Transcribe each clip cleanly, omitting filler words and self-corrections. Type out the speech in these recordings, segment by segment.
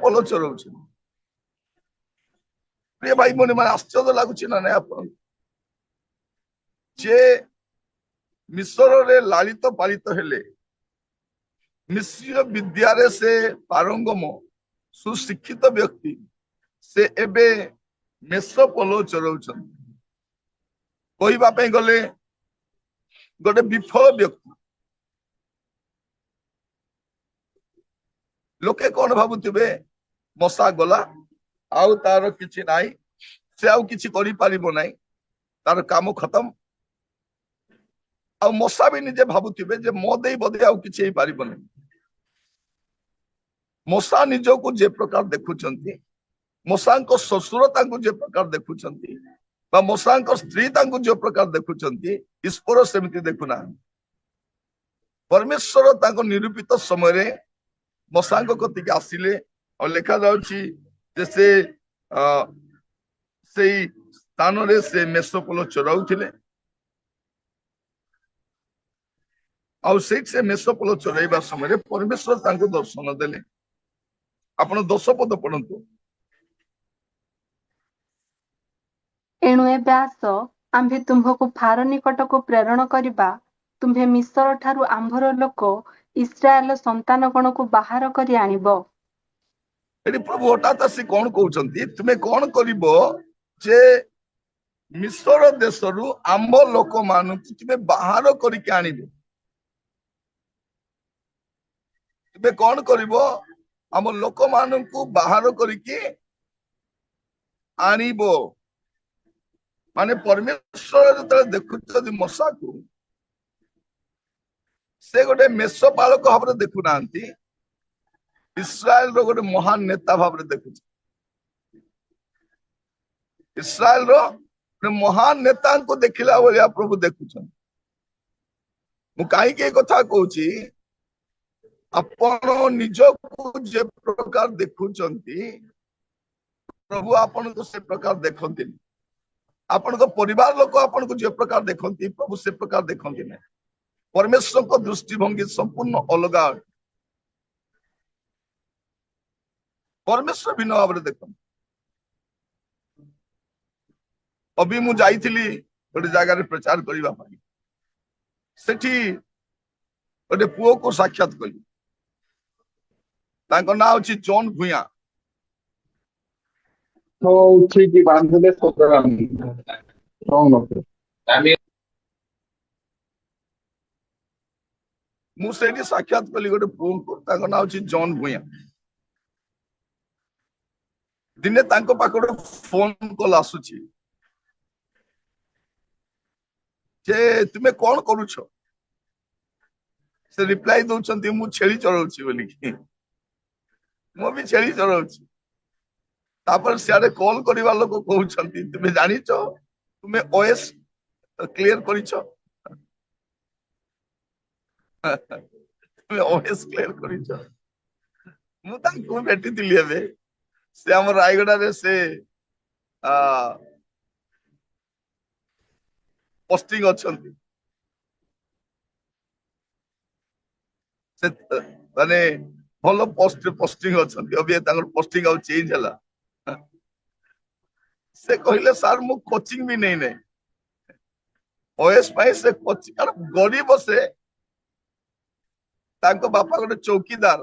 ପୋଲ ଚରଉଛନ୍ତି। ପ୍ରିୟ ଭାଇ ଭଉଣୀ ମାନେ ଆଶ୍ଚର୍ଯ୍ୟ ଲାଗୁଛି ନା ନାଇଁ ଆପଣ ଯେ ମିଶରରେ ଲାଳିତ ପାଳିତ ହେଲେ, ମିଶ୍ରୀୟ ବିଦ୍ୟାରେ ସେ ପାରଙ୍ଗମ ସୁଶିକ୍ଷିତ ବ୍ୟକ୍ତି, ସେ ଏବେ ମେଷ ପୋଲ ଚରଉଛନ୍ତି। କହିବା ପାଇଁ ଗଲେ ଗୋଟେ ବିଫଳ ବ୍ୟକ୍ତି। ଲୋକେ କଣ ଭାବୁଥିବେ, ମଶା ଗଲା ଆଉ ତାର କିଛି ନାହିଁ, ସେ ଆଉ କିଛି କରିପାରିବ ନାହିଁ, ତାର କାମ ଖତମ। ଆଉ ମଶା ବି ନିଜେ ଭାବୁଥିବେ ଯେ ମୋ ଦେଇ ବୋଧେ ଆଉ କିଛି ହେଇପାରିବନି। ମଶା ନିଜକୁ ଯେ ପ୍ରକାର ଦେଖୁଛନ୍ତି, ମଶାଙ୍କ ଶ୍ୱଶୁର ତାଙ୍କୁ ଯେ ପ୍ରକାର ଦେଖୁଛନ୍ତି, ବା ମଶାଙ୍କ ସ୍ତ୍ରୀ ତାଙ୍କୁ ଯେ ପ୍ରକାର ଦେଖୁଛନ୍ତି, ଈଶ୍ୱର ସେମିତି ଦେଖୁନାହାନ୍ତି। ପରମେଶ୍ୱର ତାଙ୍କ ନିରୂପିତ ସମୟରେ ମଶାଙ୍କ କତିକି ଆସିଲେ, ଆଉ ଲେଖା ଯାଉଛି ଯେ ସେ ସେଇ ସ୍ଥାନରେ ସେ ମେଷ ପୋଲ ଚରାଉଥିଲେ। ଆଉ ସେଇଠି ସେ ମେଷ ପୋଲ ଚରାଇବା ସମୟରେ ପରମେଶ୍ୱର ତାଙ୍କୁ ଦର୍ଶନ ଦେଲେ। ଆପଣ 10 ପଦ ପଢନ୍ତୁ। ଏଣୁ ଏବେ ଆସ, ଆମ୍ଭେ ତୁମ୍ଭକୁ ଫାର ନିକଟକୁ ପ୍ରେରଣ କରିବା, ତୁମ୍ଭେ ମିଶ୍ର ଠାରୁ ଆମ୍ଭର ଲୋକ ଇସ୍ରାଏଲ ସନ୍ତାନଗଣକୁ ବାହାର କରି ଆଣିବ। ଏଠି ପ୍ରଭୁ ହଠାତ୍ ଆସି କଣ କହୁଛନ୍ତି, ତୁମେ କଣ କରିବ ଯେ ମିଶ୍ର ଦେଶରୁ ଆମ୍ଭ ଲୋକମାନଙ୍କୁ ତୁମେ ବାହାର କରିକି ଆଣିବ। ତୁମେ କଣ କରିବ, ଆମ ଲୋକମାନଙ୍କୁ ବାହାର କରିକି ଆଣିବ। ମାନେ ପରମେଶ୍ୱର ଯେତେବେଳେ ଦେଖୁଛନ୍ତି ମଶାକୁ, ସେ ଗୋଟେ ମେଷ ପାଳକ ଭାବରେ ଦେଖୁନାହାନ୍ତି, ଇସ୍ରାଏଲର ଗୋଟେ ମହାନ ନେତା ଭାବରେ ଦେଖୁଛି। ଇସ୍ରାଏଲର ଗୋଟେ ମହାନ ନେତାଙ୍କୁ ଦେଖିଲା ଭଳିଆ ପ୍ରଭୁ ଦେଖୁଛନ୍ତି। ମୁଁ କାହିଁକି ଏ କଥା କହୁଛି, ଆପଣ ନିଜକୁ ଯେ ପ୍ରକାର ଦେଖୁଛନ୍ତି, ପ୍ରଭୁ ଆପଣଙ୍କୁ ସେ ପ୍ରକାର ଦେଖନ୍ତିନି। ଆପଣଙ୍କ ପରିବାର ଲୋକ ଆପଣଙ୍କୁ ଯେ ପ୍ରକାର ଦେଖନ୍ତି, ପ୍ରଭୁ ସେ ପ୍ରକାର ଦେଖନ୍ତି ନାହିଁ। ପରମେଶ୍ୱରଙ୍କ ଦୃଷ୍ଟିଭଙ୍ଗୀ ସମ୍ପୂର୍ଣ୍ଣ ଅଲଗା। ପରମେଶ୍ୱର ଭିନ୍ନ ଭାବରେ ଦେଖନ୍ତି। ଅବି ମୁଁ ଯାଇଥିଲି ଗୋଟେ ଜାଗାରେ ପ୍ରଚାର କରିବା ପାଇଁ, ସେଠି ଗୋଟେ ପୁଅକୁ ସାକ୍ଷାତ କଲି। ତାଙ୍କ ନାଁ ହଉଛି ଜନ୍ ଭୂୟାଁ। ଠିକ ବାନ୍ଧିଲେ ମୁଁ ସେଇଠି ସାକ୍ଷାତ କଲି ଗୋଟେ ପୁଅଙ୍କୁ, ତାଙ୍କ ନାଁ ହଉଛି ଜନ୍ ଭୂୟାଁ। ଦିନେ ତାଙ୍କ ପାଖରୁ ଫୋନ କଲ ଆସୁଛି ଯେ ତୁମେ କଣ କରୁଛ। ସେ ରିପ୍ଲାଇ ଦଉଛନ୍ତି, ମୁଁ ଛେଳି ଚରାଉଛି ବୋଲିକି। ମୁଁ ବି ଛେଳି ଚରାଉଛି। ତାପରେ ସିଆଡେ କଲ କରିବା ଲୋକ କହୁଛନ୍ତି, ତୁମେ ଜାଣିଛ ତୁମେ ଓଏସ୍ କ୍ଲିୟର କରିଛ। ତୁମେ ଓଏସ୍ କ୍ଲିୟର କରିଛ। ମୁଁ ତାଙ୍କୁ ଭେଟିଥିଲି ଏବେ, ସେ ଆମ ରାୟଗଡାରେ ସେ ପୋଷ୍ଟିଂ ଅଛନ୍ତି। ସେ ମାନେ ଭଲ ପୋଷ୍ଟିଂ ଅଛନ୍ତି। ଏବେ ତାଙ୍କର ପୋଷ୍ଟିଂ ଆଉ ଚେଞ୍ଜ ହେଲା। ସେ କହିଲେ ସାର୍ ମୁଁ କୋଚିଂ ବି ନେଇନାହିଁ ଓଏସ୍ ପାଇଁ। ସେ କୋଚିଂ ଗରିବ, ସେ ତାଙ୍କ ବାପା ଗୋଟେ ଚୌକିଦାର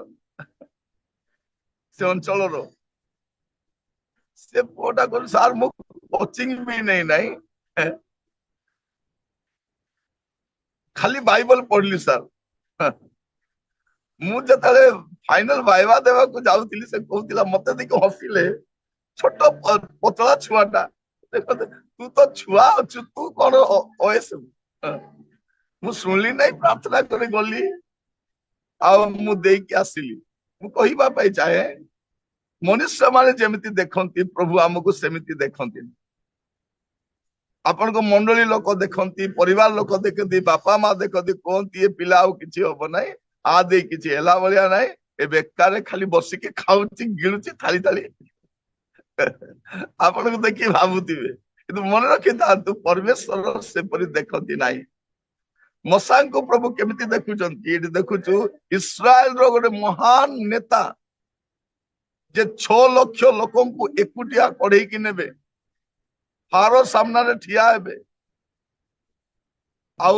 ସେ ଅଞ୍ଚଳର। ସେ ପୁଅଟା କହିଲେ ସାର୍ ମୁଁ କୋଚିଂ ବି ନେଇନାହିଁ, ଖାଲି ବାଇବଲ ପଢିଲି ସାର୍। ମୁଁ ଯେତେବେଳେ ଫାଇନାଲ ଭାଇବା ଦେବାକୁ ଯାଉଥିଲି, ସେ କହୁଥିଲା, ମତେ ଦେଖି ହସିଲେ, ଛୋଟ ପତଳା ଛୁଆଟା, ତୁ ତ ଛୁଆ ଅଛୁ, ତୁ କଣ ଓଏସ୍। ମୁଁ ଶୁଣିଲି ନାହିଁ, ପ୍ରାର୍ଥନା କରି ଗଲି, ଆଉ ମୁଁ ଦେଇକି ଆସିଲି। ମୁଁ କହିବା ପାଇଁ ଚାହେଁ, ମନୁଷ୍ୟ ମାନେ ଯେମିତି ଦେଖନ୍ତି, ପ୍ରଭୁ ଆମକୁ ସେମିତି ଦେଖନ୍ତିନି। ଆପଣଙ୍କ ମଣ୍ଡଳୀ ଲୋକ ଦେଖନ୍ତି, ପରିବାର ଲୋକ ଦେଖନ୍ତି, ବାପା ମା ଦେଖନ୍ତି, କୁହନ୍ତି ଏ ପିଲା ଆଉ କିଛି ହବ ନାହିଁ, ଆ ଦେଇ କିଛି ହେଲା ଭଳିଆ ନାହିଁ, ଏ ବେକାରରେ ଖାଲି ବସିକି ଖାଉଛି, ଗିଳୁଛି ଥାଳି ଥାଳି। ଆପଣଙ୍କୁ ଦେଖି ଭାବୁଥିବେ, କିନ୍ତୁ ମନେ ରଖିଥାନ୍ତୁ, ପରମେଶ୍ୱର ସେପରି ଦେଖନ୍ତି ନାହିଁ। ମଶାଙ୍କୁ ପ୍ରଭୁ କେମିତି ଦେଖୁଛନ୍ତି, ଏଠି ଦେଖୁଛୁ ଇସ୍ରାଏଲର ଗୋଟେ ମହାନ ନେତା, ଯେ 6 ଲକ୍ଷ ଲୋକଙ୍କୁ ଏକୁଟିଆ କଢେଇକି ନେବେ, ଫାରୋ ସାମ୍ନାରେ ଠିଆ ହେବେ ଆଉ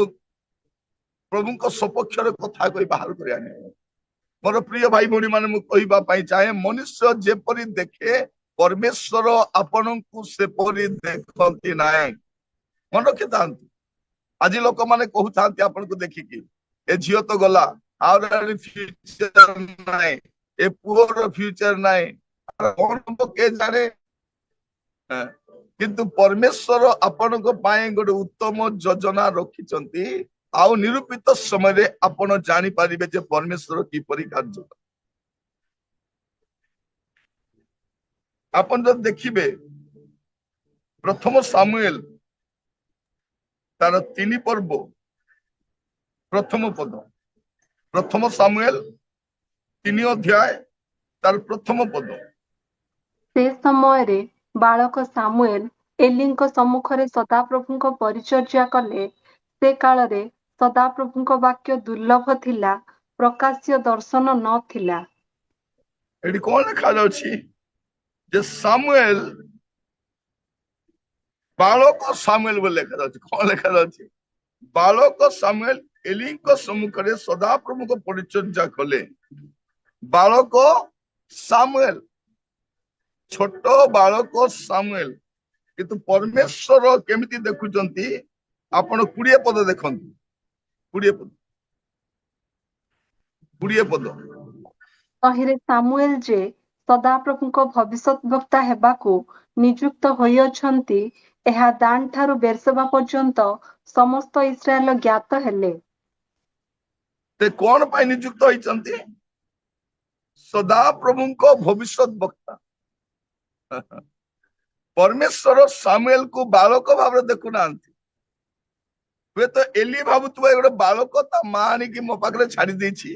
ପ୍ରଭୁଙ୍କ ସପକ୍ଷରେ କଥା କହି ବାହାର କରି ଆଣିବେ। ମୋର ପ୍ରିୟ ଭାଇ ଭଉଣୀ ମାନେ, ମୁଁ କହିବା ପାଇଁ ଚାହେଁ, ମନୁଷ୍ୟ ଯେପରି ଦେଖେ ପରମେଶ୍ୱର ଆପଣଙ୍କୁ ସେପରି ଦେଖନ୍ତି ନାହିଁ। ମନେ ରଖିଥାନ୍ତୁ, ଆଜି ଲୋକମାନେ କହୁଥାନ୍ତି ଆପଣଙ୍କୁ ଦେଖିକି, ଏ ଝିଅ ତ ଗଲା, ଆଉ ଫ୍ୟୁଚର ନାହିଁ, ଏ ପୁଅର ଫ୍ୟୁଚର ନାହିଁ, କଣ ହବ କେ ଜାଣେ। କିନ୍ତୁ ପରମେଶ୍ୱର ଆପଣଙ୍କ ପାଇଁ ଗୋଟେ ଉତ୍ତମ ଯୋଜନା ରଖିଛନ୍ତି। ଆଉ ନିରୂପିତ ସମୟରେ ଆପଣ ଜାଣିପାରିବେ ଯେ ପରମେଶ୍ୱର କିପରି କାର୍ଯ୍ୟ। ଆପଣ ଯଦି ଦେଖିବେ ପ୍ରଥମ ସାମୁଏଲ ତାର 3 ପର୍ବ ପ୍ରଥମ ପଦ, ପ୍ରଥମ ସାମୁଏଲ 3 ଅଧ୍ୟାୟ ତାର ପ୍ରଥମ ପଦ। ସେ ସମୟରେ ବାଳକ ସାମୁଏଲ ଏଲିଙ୍କ ସମ୍ମୁଖରେ ସଦାପ୍ରଭୁଙ୍କ ପରିଚର୍ଯ୍ୟା କଲେ। ସେ କାଳରେ ସଦାପ୍ରଭୁଙ୍କ ବାକ୍ୟ ଦୁର୍ଲଭ ଥିଲା, ପ୍ରକାଶ୍ୟ ଦର୍ଶନ ନଥିଲା। ଏଠି କଣ ଲେଖାଯାଉଛି ଯେ ସାମୁଏଲ, ବାଳକ ସାମୁଏଲ ବୋଲି ଲେଖାଯାଉଛି। କଣ ଲେଖାଯାଉଛି? ବାଳକ ସାମୁଏଲ ଏଲିଙ୍କ ସମ୍ମୁଖରେ ସଦାପ୍ରଭୁଙ୍କ ପରିଚର୍ଯ୍ୟା କଲେ। ବାଳକ ସାମୁଏଲ, ଛୋଟ ବାଳକ ସାମୁଏଲ। କିନ୍ତୁ ପରମେଶ୍ୱର କେମିତି ଦେଖୁଛନ୍ତି, ଆପଣ 20 ପଦ ଦେଖନ୍ତୁ। 20 ପଦ, 20 ପଦ। ତହିଁରେ ସାମୁଏଲ ଯେ ସଦାପ୍ରଭୁଙ୍କ ଭବିଷ୍ୟତ ବକ୍ତା ହେବାକୁ ନିଯୁକ୍ତ ହୋଇଅଛନ୍ତି, ଏହା ଦାନ ଠାରୁ ବେର୍ଷେବା ପର୍ଯ୍ୟନ୍ତ ସମସ୍ତ ଇସ୍ରାଏଲ ଜ୍ଞାତ ହେଲେ। ସେ କଣ ପାଇଁ ନିଯୁକ୍ତ ହୋଇଛନ୍ତି? ସଦାପ୍ରଭୁଙ୍କ ଭବିଷ୍ୟତ ବକ୍ତା। ପରମେଶ୍ୱର ସାମୁଏଲକୁ ବାଳକ ଭାବରେ ଦେଖୁନାହାନ୍ତି। ହୁଏତ ଏଲି ଭାବୁଥିବେ ଗୋଟେ ବାଳକ, ତା ମା ଆଣିକି ମୋ ପାଖରେ ଛାଡି ଦେଇଛି।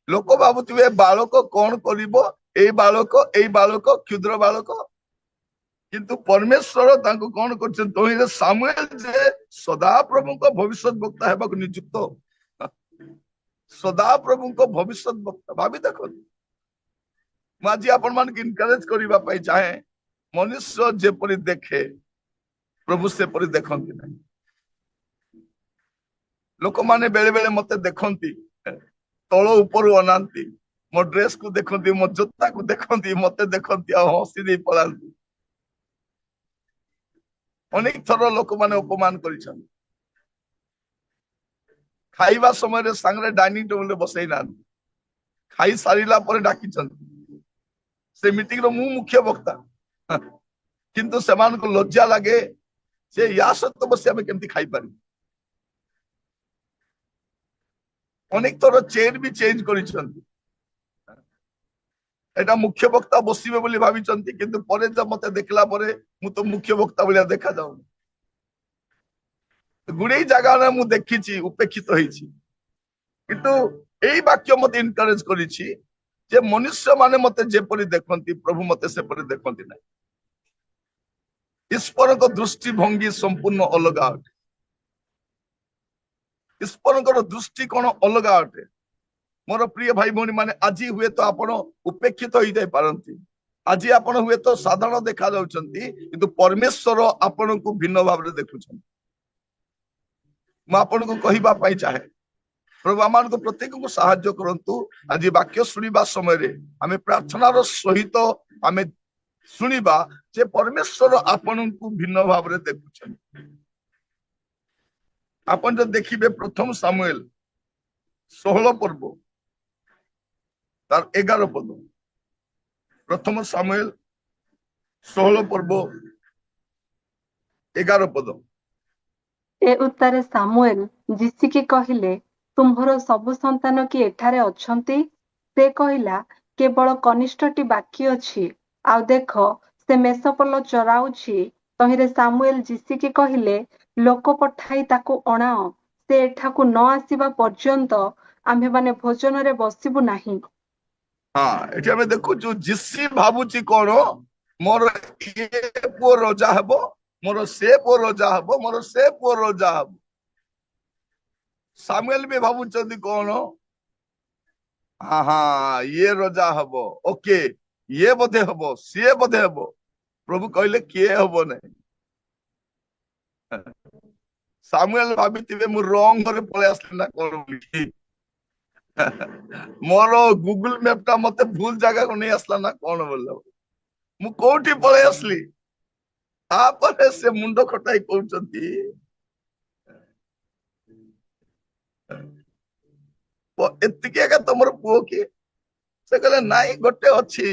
ଲୋକ ଭାବୁଥିବେ ବାଳକ କଣ କରିବ, ଏଇ ବାଳକ କ୍ଷୁଦ୍ର ବାଳକ। କିନ୍ତୁ ପରମେଶ୍ୱର ତାଙ୍କୁ କଣ କରିଛନ୍ତି? ତହିଁରେ ସାମୁଏଲ ଯେ ସଦାପ୍ରଭୁଙ୍କ ଭବିଷ୍ୟତ ବକ୍ତା ହେବାକୁ ନିଯୁକ୍ତ। ସଦାପ୍ରଭୁଙ୍କ ଭବିଷ୍ୟତ ବକ୍ତା ଭାବି ଦେଖନ୍ତୁ। ମୁଁ ଆଜି ଆପଣ ମାନଙ୍କୁ ଇନକରେଜ କରିବା ପାଇଁ ଚାହେଁ, ମନୁଷ୍ୟ ଯେପରି ଦେଖେ ପ୍ରଭୁ ସେପରି ଦେଖନ୍ତି ନାହିଁ। ଲୋକମାନେ ବେଳେ ବେଳେ ମତେ ଦେଖନ୍ତି, ତଳ ଉପରୁ ଅନାନ୍ତି, ମୋ ଡ୍ରେସକୁ ଦେଖନ୍ତି, ମୋ ଜୋତାକୁ ଦେଖନ୍ତି, ମତେ ଦେଖନ୍ତି ଆଉ ହସି ଦେଇ ପଳାନ୍ତି। ଅନେକ ଥର ଲୋକମାନେ ଅପମାନ କରିଛନ୍ତି। ଖାଇବା ସମୟରେ ସାଙ୍ଗରେ ଡାଇନିଂ ଟେବୁଲରେ ବସେଇ ନାହାନ୍ତି, ଖାଇ ସାରିଲା ପରେ ଡାକିଛନ୍ତି। ସେ ମିଟିଂର ମୁଁ ମୁଖ୍ୟ ବକ୍ତା, କିନ୍ତୁ ସେମାନଙ୍କୁ ଲଜ୍ଜା ଲାଗେ ଯେ ୟା ସହିତ ବସି ଆମେ କେମିତି ଖାଇପାରିବୁ। ଅନେକ ଥର ଚେୟାର ବି ଚେଞ୍ଜ କରିଛନ୍ତି। ଏଟା ମୁଖ୍ୟ ବକ୍ତା ବସିବେ ବୋଲି ଭାବିଛନ୍ତି, କିନ୍ତୁ ପରେ ମତେ ଦେଖିଲା ପରେ ମୁଁ ତ ମୁଖ୍ୟ ବକ୍ତା ଭଳିଆ ଦେଖାଯାଉନି। ଗୁଡେଇ ଜାଗାରେ ମୁଁ ଦେଖିଛି ଉପେକ୍ଷିତ ହେଇଛି। କିନ୍ତୁ ଏଇ ବାକ୍ୟ ମତେ ଇନକରେଜ କରିଛି ଯେ ମନୁଷ୍ୟ ମାନେ ମତେ ଯେପରି ଦେଖନ୍ତି, ପ୍ରଭୁ ମତେ ସେପରି ଦେଖନ୍ତି ନାହିଁ। ଈଶ୍ୱରଙ୍କ ଦୃଷ୍ଟିଭଙ୍ଗୀ ସମ୍ପୂର୍ଣ୍ଣ ଅଲଗା ଅଟେ। ଈଶ୍ୱରଙ୍କର ଦୃଷ୍ଟିକୋଣ ଅଲଗା ଅଟେ। ମୋର ପ୍ରିୟ ଭାଇ ଭଉଣୀ ମାନେ, ଆଜି ହୁଏତ ଆପଣ ଉପେକ୍ଷିତ ହେଇଯାଇ ପାରନ୍ତି, ଆଜି ଆପଣ ହୁଏତ ସାଧାରଣ ଦେଖା ଯାଉଛନ୍ତି, କିନ୍ତୁ ପରମେଶ୍ୱର ଆପଣଙ୍କୁ ଭିନ୍ନ ଭାବରେ ଦେଖୁଛନ୍ତି। ମୁଁ ଆପଣଙ୍କୁ କହିବା ପାଇଁ ଚାହେଁ, ପ୍ରଭୁ ଆମମାନଙ୍କୁ ପ୍ରତ୍ୟେକଙ୍କୁ ସାହାଯ୍ୟ କରନ୍ତୁ। ଆଜି ବାକ୍ୟ ଶୁଣିବା ସମୟରେ ଆମେ ପ୍ରାର୍ଥନାର ସହିତ ଆମେ ଶୁଣିବା ଯେ ପରମେଶ୍ୱର ଆପଣଙ୍କୁ ଭିନ୍ନ ଭାବରେ ଦେଖୁଛନ୍ତି। ଆପଣ ଯଦି ଦେଖିବେ ପ୍ରଥମ ସାମୁଏଲ 16 ପର୍ବ ତାର 11 ପଦ। ପ୍ରଥମ ସାମୁଏଲ 16 ପର୍ବ 11 ପଦ। ଏ ଉତ୍ତାରେ ସାମୁଏଲ ଯିଶିକି କହିଲେ, ତୁମ୍ଭର ସବୁ ସନ୍ତାନ କି ଏଠାରେ ଅଛନ୍ତି? ସେ କହିଲା, କେବଳ କନିଷ୍ଠଟି ବାକି ଅଛି, ଆଉ ଦେଖ ସେ ମେଷପଲ ଚରାଉଛି। ତହିଁରେ ସାମୁଏଲ ଯିଶିକି କହିଲେ, ଲୋକ ପଠାଇ ତାକୁ ଅଣାଅ, ସେ ଏଠାକୁ ନ ଆସିବା ପର୍ଯ୍ୟନ୍ତ ଆମ୍ଭେମାନେ ଭୋଜନରେ ବସିବୁ ନାହିଁ। ହଁ, ଏଠି ଆମେ ଦେଖୁଛୁ ଯିଶି ଭାବୁଛି କଣ, ମୋର ଏ ପୁଅ ରଜା ହେବ, ମୋର ସେ ପୁଅ ରଜା ହେବ, ମୋର ସେ ପୁଅ ରଜା ହେବ। ସାମୁଏଲ ବି ଭାବୁଛନ୍ତି କଣ, ହଁ ଇଏ ରଜା ହବ, ଓକେ ଇଏ ବୋଧେ ହବ, ସିଏ ବୋଧେ ହବ। ପ୍ରଭୁ କହିଲେ କିଏ ହବ ନାହିଁ। ସାମୁଏଲ ଭାବିଥିବେ ମୁଁ ରଙ୍ଗ ଘରେ ପଳେଇ ଆସିଲି ନା କଣ ବୋଲି। ମୋର ଗୁଗୁଲ ମ୍ୟାପ ଟା ମତେ ଭୁଲ ଜାଗାକୁ ନେଇ ଆସିଲା ନା କଣ ବୋଲ, ମୁଁ କୋଉଠି ପଳେଇ ଆସିଲି। ତାପରେ ସେ ମୁଣ୍ଡ ଖଟାଇ କହୁଛନ୍ତି ଏତିକି ଏକା ତମର ପୁଅ କିଏ? ସେ କହିଲେ ନାଇଁ ଗୋଟେ ଅଛି,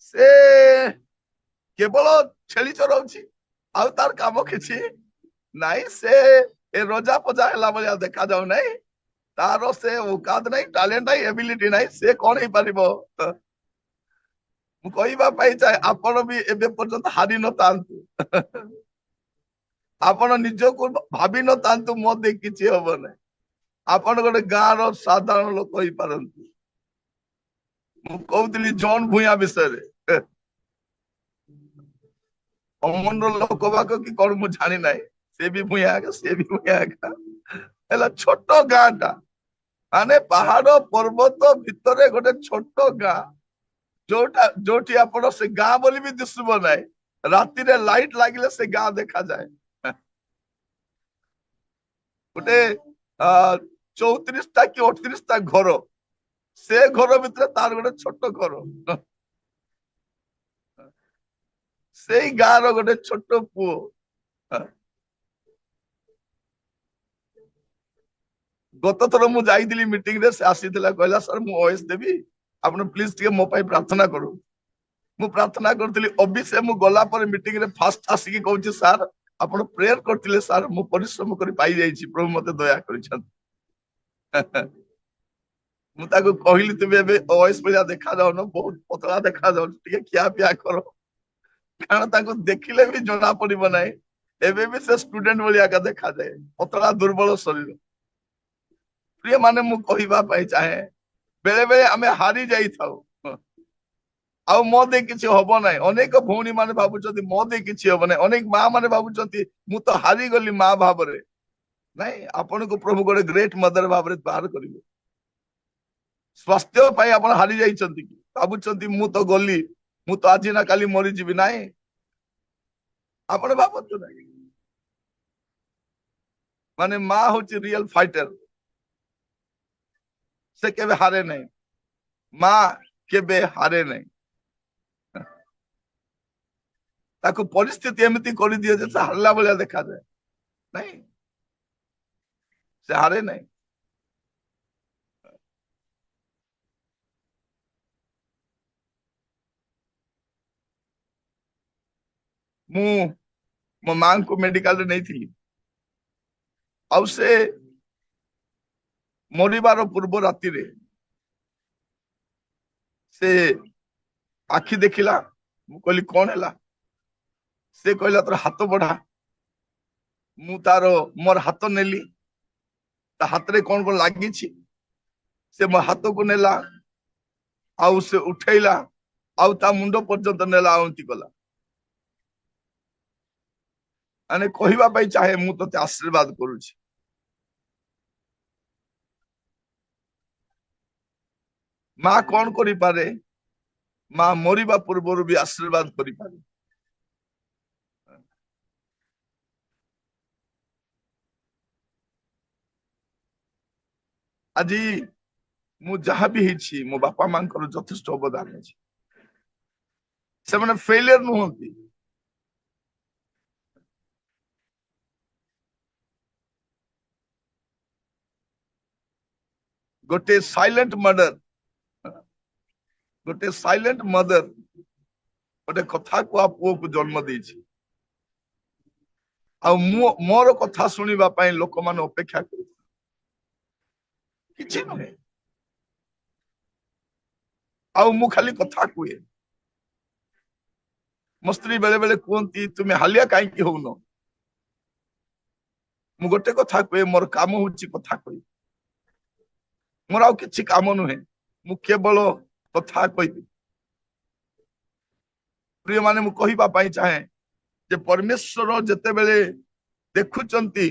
ସେ କେବଳ ଛେଳି ଚରାଉଛି, ଆଉ ତାର କାମ କିଛି ନାଇଁ। ସେ ଏ ରଜା ପଜା ହେଲା ଭଳିଆ ଦେଖା ଯାଉ ନାହିଁ, ତାର ସେ ଔକାତ ନାହିଁ, ଟ୍ୟାଲେଣ୍ଟ ନାହିଁ, ଏବିଲିଟି ନାହିଁ, ସେ କଣ ହେଇପାରିବ? ମୁଁ କହିବା ପାଇଁ ଚାହେଁ ଆପଣ ବି ଏବେ ପର୍ଯ୍ୟନ୍ତ ହାରି ନଥାନ୍ତୁ। ଆପଣ ନିଜକୁ ଭାବି ନଥାନ୍ତୁ ମୋ ଦେଇ କିଛି ହବ ନାହିଁ। ଆପଣ ଗୋଟେ ଗାଁର ସାଧାରଣ ଲୋକ ହେଇପାରନ୍ତି। ମୁଁ କହୁଥିଲି ଜନ୍ ଭୂୟାଁ ବିଷୟରେ। ଅମନର ଲୋକ ବାକ କି କଣ ମୁଁ ଜାଣି ନାହିଁ, ସେ ବି ଭୂୟାଁ ଏକା, ସେ ବି ଭୂୟାଁ ଏକା। ହେଲା ଛୋଟ ଗାଁ ଟା, ମାନେ ପାହାଡ ପର୍ବତ ଭିତରେ ଗୋଟେ ଛୋଟ ଗାଁ, ଯୋଉଠି ଆପଣ ସେ ଗାଁ ବୋଲି ବି ଦିଶିବ ନାହିଁ। ରାତିରେ ଲାଇଟ ଲାଗିଲେ ସେ ଗାଁ ଦେଖାଯାଏ। ଗୋଟେ 34ଟା କି 38ଟା ଘର, ସେ ଘର ଭିତରେ ତାର ଗୋଟେ ଛୋଟ ଘର। ସେଇ ଗାଁର ଗୋଟେ ଛୋଟ ପୁଅ। ଗତ ଥର ମୁଁ ଯାଇଥିଲି ମିଟିଂ ରେ, ସେ ଆସିଥିଲା, କହିଲା ସାର୍ ମୁଁ ଓଏସ୍ ଦେବି, ଆପଣ ପ୍ଲିଜ ଟିକେ ମୋ ପାଇଁ ପ୍ରାର୍ଥନା କରୁ। ମୁଁ ପ୍ରାର୍ଥନା କରୁଥିଲି। ଅବିଶ୍ୟ ମୁଁ ଗଲା ପରେ ମିଟିଂ ରେ ଫାଷ୍ଟ ଆସିକି କହୁଛି ସାର୍ ଆପଣ ପ୍ରେୟର କରିଥିଲେ ସାର୍, ମୁଁ ପରିଶ୍ରମ କରି ପାଇଯାଇଛି, ପ୍ରଭୁ ମତେ ଦୟା କରିଛନ୍ତି। ମୁଁ ତାକୁ କହିଲି ତୁମେ ଏବେ ଓଏସ୍ ଭଳିଆ ଦେଖାଯାଉନ, ବହୁତ ପତଳା ଦେଖାଯାଉଛ, ଟିକେ ଖିଆ ପିଆ କର। କାରଣ ତାଙ୍କୁ ଦେଖିଲେ ବି ଜଣା ପଡିବ ନାହିଁ, ଏବେ ବି ସେ ଷ୍ଟୁଡେଣ୍ଟ ଭଳିଆ ଦେଖାଯାଏ, ପତଳା ଦୁର୍ବଳ ଶରୀର। ପ୍ରିୟ ମାନେ ମୁଁ କହିବା ପାଇଁ ଚାହେଁ, ବେଳେ ବେଳେ ଆମେ ହାରି ଯାଇଥାଉ, ଆଉ ମୋ ଦେଇ କିଛି ହବ ନାହିଁ। ଅନେକ ଭଉଣୀ ମାନେ ଭାବୁଛନ୍ତି ମୋ ଦେଇ କିଛି ହବ ନାହିଁ, ଅନେକ ମା ମାନେ ଭାବୁଛନ୍ତି ମୁଁ ତ ହାରିଗଲି ମା ଭାବରେ। ନାଇଁ, ଆପଣଙ୍କୁ ପ୍ରଭୁ ଗୋଟେ ଗ୍ରେଟ ମଦର ଭାବରେ ବାହାର କରିବେ। ସ୍ୱାସ୍ଥ୍ୟ ପାଇଁ ଆପଣ ହାରି ଯାଇଛନ୍ତି କି? ଭାବୁଛନ୍ତି ମୁଁ ତ ଗଲି, ମୁଁ ତ ଆଜି ନା କାଲି ମରିଯିବି। ନାଇଁ, ଆପଣ ଭାବନ୍ତୁ ନାହିଁ। ମାନେ ମା ହଉଛି ରିଅଲ ଫାଇଟର, ସେ କେବେ ହାରେ ନାହିଁ, ମା କେବେ ହାରେ ନାହିଁ। ତାକୁ ପରିସ୍ଥିତି ଏମିତି କରିଦିଏ ଯେ ସେ ହାରିଲା ଭଳିଆ ଦେଖାଯାଏ, ନାଇଁ ସେ ହାରେ ନାହିଁ। ମୁଁ ମୋ ମାଙ୍କୁ ମେଡିକାଲରେ ନେଇଥିଲି, ଆଉ ସେ ମରିବାର ପୂର୍ବ ରାତିରେ ସେ ଆଖି ଦେଖିଲା। ମୁଁ କହିଲି କଣ ହେଲା? ସେ କହିଲା ତୋର ହାତ ବଢା। ମୁଁ ମୋର ହାତ ନେଲି, ତା ହାତରେ କଣ କଣ ଲାଗିଛି, ସେ ମୋ ହାତକୁ ନେଲା, ଆଉ ସେ ଉଠେଇଲା, ଆଉ ତା ମୁଣ୍ଡ ପର୍ଯ୍ୟନ୍ତ ନେଲା, ଆଉ ଏମିତି କଲା। ମାନେ କହିବା ପାଇଁ ଚାହେଁ ମୁଁ ତତେ ଆଶୀର୍ବାଦ କରୁଛି। ମା କଣ କରିପାରେ? ମା ମରିବା ପୂର୍ବରୁ ବି ଆଶୀର୍ବାଦ କରିପାରେ। ଆଜି ମୁଁ ଯାହା ବି ହେଇଛି, ମୋ ବାପା ମାଙ୍କର ଯଥେଷ୍ଟ ଅବଦାନ ଅଛି। ସେମାନେ ଫେଲିୟର ନୁହନ୍ତି। ଗୋଟେ ସାଇଲେଣ୍ଟ ମଦର, ଗୋଟେ ସାଇଲେଣ୍ଟ ମଦର ଗୋଟେ କଥା କୁହା ପୁଅକୁ ଜନ୍ମ ଦେଇଛି, ଆଉ ମୋର କଥା ଶୁଣିବା ପାଇଁ ଲୋକମାନେ ଅପେକ୍ଷା କରୁଛନ୍ତି। କିଛି ନୁହେଁ, ଆଉ ମୁଁ ଖାଲି କଥା କୁହେ। ମୋ ସ୍ତ୍ରୀ ବେଳେ ବେଳେ କୁହନ୍ତି ତୁମେ ହାଲିଆ କାହିଁକି ହଉନ? ମୁଁ ଗୋଟେ କଥା କୁହେ, ମୋର କାମ ହଉଛି କଥା କହିବି, ମୋର ଆଉ କିଛି କାମ ନୁହେଁ, ମୁଁ କେବଳ କଥା କହିବି। ପ୍ରିୟ ମାନେ ମୁଁ କହିବା ପାଇଁ ଚାହେଁ ଯେ ପରମେଶ୍ୱର ଯେତେବେଳେ ଦେଖୁଛନ୍ତି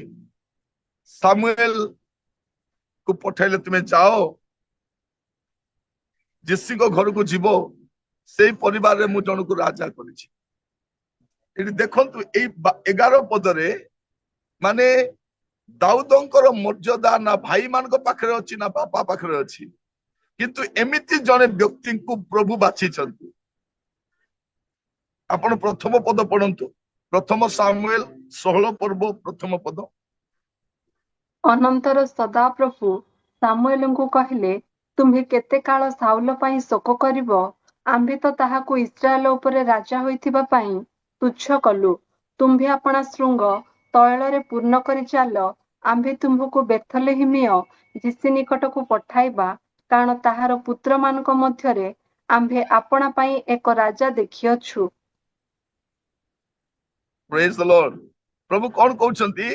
ସାମୁଏଲ କୁ ପଠେଇଲେ ତୁମେ ଯାଅ, ଯେଶୁଙ୍କ ଘରକୁ ଯିବ, ସେଇ ପରିବାରରେ ମୁଁ ଜଣକୁ ରାଜା କରିଛି। ଏଠି ଦେଖନ୍ତୁ ଏଇ 11 ପଦରେ ମାନେ ଦାଉଦଙ୍କର ମର୍ଯ୍ୟାଦା ନା ଭାଇ ମାନଙ୍କ ପାଖରେ ଅଛି ନା ବାପା ପାଖରେ ଅଛି, କିନ୍ତୁ ଏମିତି ଜଣେ ବ୍ୟକ୍ତିଙ୍କୁ ପ୍ରଭୁ ବାଛିଛନ୍ତି। ଆପଣ ପ୍ରଥମ ପଦ ପଢନ୍ତୁ, ପ୍ରଥମ ସାମୁଏଲ 16 ପର୍ବ ପ୍ରଥମ ପଦ। ଅନନ୍ତର ସଦାପ୍ରଭୁ ସାମୁଏଲଙ୍କୁ କହିଲେ, ତୁମ୍ଭେ କେତେ କାଳ ସାଉଲ ପାଇଁ ଶୋକ କରିବ? ଆମ୍ଭେ ତ ତାହାକୁ ଇସ୍ରାଏଲ ଉପରେ ରାଜା ହୋଇଥିବା ପାଇଁ ତୁଚ୍ଛ କଲୁ। ତୁମ୍ଭେ ଆପଣା ଶୃଙ୍ଗ ତୈଳରେ ପୂର୍ଣ୍ଣ କରି ଚାଲ। ଆମ୍ଭେ ତୁମ୍ଭକୁ ବେଥଲେହେମିୟ ଯିସି ନିକଟକୁ ପଠାଇବା, କାରଣ ତାହାର ପୁତ୍ରମାନଙ୍କ ମଧ୍ୟରେ ଆମ୍ଭେ ଆପଣା ପାଇଁ ଏକ ରାଜା ଦେଖିଅଛୁ। ପ୍ରେଜ ଦ ଲର୍ଡ। ପ୍ରଭୁ କଣ କହୁଛନ୍ତି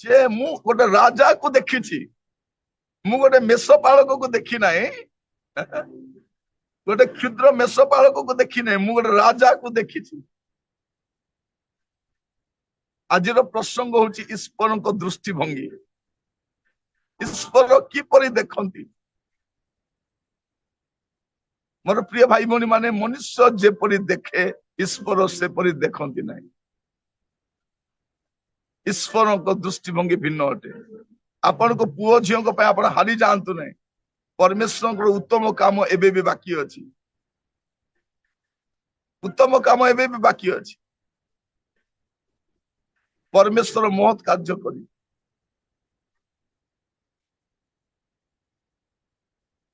ଯେ ମୁଁ ଗୋଟେ ରାଜାକୁ ଦେଖିଛି, ମୁଁ ଗୋଟେ ମେଷପାଳକକୁ ଦେଖି ନାହିଁ, ଗୋଟେ କ୍ଷୁଦ୍ର ମେଷପାଳକକୁ ଦେଖି ନାହିଁ, ମୁଁ ଗୋଟେ ରାଜାକୁ ଦେଖିଛି। ଆଜିର ପ୍ରସଙ୍ଗ ହଉଛି ଈଶ୍ୱରଙ୍କ ଦୃଷ୍ଟିଭଙ୍ଗୀ। ଈଶ୍ୱର କିପରି ଦେଖନ୍ତି? ମୋର ପ୍ରିୟ ଭାଇ ଭଉଣୀ ମାନେ, ମନୁଷ୍ୟ ଯେପରି ଦେଖେ ଈଶ୍ୱର ସେପରି ଦେଖନ୍ତି ନାହିଁ। ଈଶ୍ୱରଙ୍କ ଦୃଷ୍ଟିଭଙ୍ଗୀ ଭିନ୍ନ ଅଟେ। ଆପଣଙ୍କ ପୁଅ ଝିଅଙ୍କ ପାଇଁ ଆପଣ ହାରି ଯାଆନ୍ତୁ ନାହିଁ। ପରମେଶ୍ୱରଙ୍କର ଉତ୍ତମ କାମ ଏବେ ବି ବାକି ଅଛି। ଉତ୍ତମ କାମ ଏବେ ବି ବାକି ଅଛି। ପରମେଶ୍ୱର ମହତ୍ କାର୍ଯ୍ୟ କରି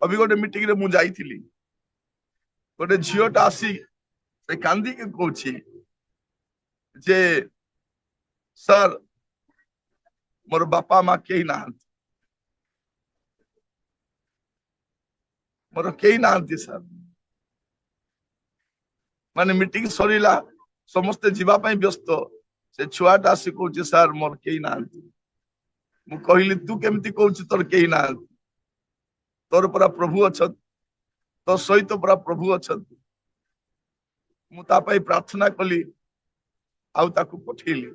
ଅଭି ଗୋଟେ ମିଟିଂ ରେ ମୁଁ ଯାଇଥିଲି, ଗୋଟେ ଝିଅଟା ଆସି ସେ କାନ୍ଦିକି କହୁଛି ଯେ ସାର୍ ମୋର ବାପା ମା କେହି ନାହାନ୍ତି, ମୋର କେହି ନାହାନ୍ତି ସାର୍। ମାନେ ମିଟିଂ ସରିଲା, ସମସ୍ତେ ଯିବା ପାଇଁ ବ୍ୟସ୍ତ, ସେ ଛୁଆଟା ଆସି କହୁଛି ସାର୍ ମୋର କେହି ନାହାନ୍ତି। ମୁଁ କହିଲି ତୁ କେମିତି କହୁଛୁ ତୋର କେହି ନାହାନ୍ତି? ତୋର ପରା ପ୍ରଭୁ ଅଛନ୍ତି, ତୋ ସହିତ ପରା ପ୍ରଭୁ ଅଛନ୍ତି। ମୁଁ ତା ପାଇଁ ପ୍ରାର୍ଥନା କଲି, ଆଉ ତାକୁ ପଠେଇଲି।